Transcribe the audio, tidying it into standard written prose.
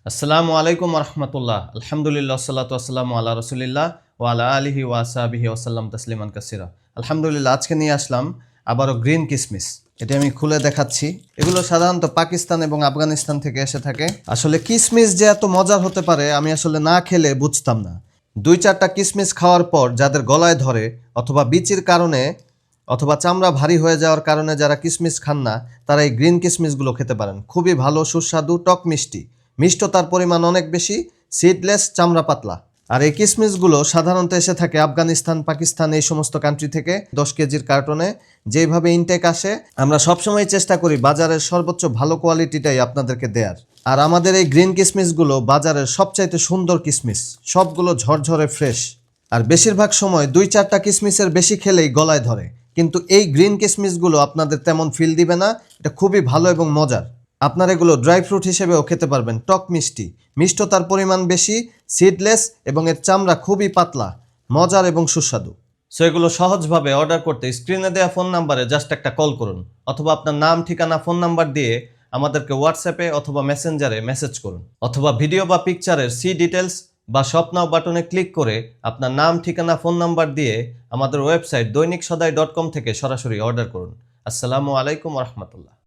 আসসালামু আলাইকুম রহমতুল্লাহ। আলহামদুলিল্লাহ সাল্লাতু আসসালামু আলা রসুলিল্লাহ ওয়া আলা আলিহি ওয়া আসহাবিহি ওয়াসাল্লাম তাসলিমান কাসিরা। আলহামদুলিল্লাহ, আজকে নিয়ে আসলাম আবারও গ্রিন কিসমিস। এটি আমি খুলে দেখাচ্ছি। এগুলো সাধারণত পাকিস্তান এবং আফগানিস্তান থেকে এসে থাকে। আসলে কিসমিস যে এত মজার হতে পারে আমি আসলে না খেলে বুঝতাম না। 2-4টা কিসমিস খাওয়ার পর যাদের গলায় ধরে অথবা বিচির কারণে অথবা চামড়া ভারী হয়ে যাওয়ার কারণে যারা কিসমিস খান না, তারা এই গ্রিন কিসমিসগুলো খেতে পারেন। খুবই ভালো, সুস্বাদু, টক মিষ্টি, মিষ্টতার পরিমাণ অনেক বেশি, সিডলেস, চামড়া পাতলা। আর এই কিসমিসগুলো সাধারণত এসে থাকে আফগানিস্তান, পাকিস্তান এই সমস্ত কান্ট্রি থেকে 10 কেজির কার্টনে। যেভাবে ইনটেক আসে আমরা সবসময় চেষ্টা করি বাজারের সর্বোচ্চ ভালো কোয়ালিটিটাই আপনাদেরকে দেওয়ার। আর আমাদের এই গ্রিন কিসমিসগুলো বাজারের সবচাইতে সুন্দর কিসমিস, সবগুলো ঝরঝরে ফ্রেশ। আর বেশিরভাগ সময় 2-4টা কিসমিসের বেশি খেলেই গলায় ধরে, কিন্তু এই গ্রিন কিসমিসগুলো আপনাদের তেমন ফিল দিবে না। এটা খুবই ভালো এবং মজার। আপনারা এগুলো ড্রাই ফ্রুট হিসেবেও খেতে পারবেন। টক মিষ্টি, মিষ্টতার পরিমাণ বেশি, সিডলেস এবং এর চামড়া খুবই পাতলা, মজার এবং সুস্বাদু। সো এগুলো সহজভাবে অর্ডার করতে স্ক্রিনে দেওয়া ফোন নাম্বারে জাস্ট একটা কল করুন, অথবা আপনার নাম, ঠিকানা, ফোন নাম্বার দিয়ে আমাদেরকে হোয়াটসঅ্যাপে অথবা মেসেঞ্জারে মেসেজ করুন, অথবা ভিডিও বা পিকচারের সি ডিটেলস বা শপ নাও বাটনে ক্লিক করে আপনার নাম, ঠিকানা, ফোন নাম্বার দিয়ে আমাদের ওয়েবসাইট দৈনিকসদাই.com থেকে সরাসরি অর্ডার করুন। আসসালামু আলাইকুম রহমতুল্লাহ।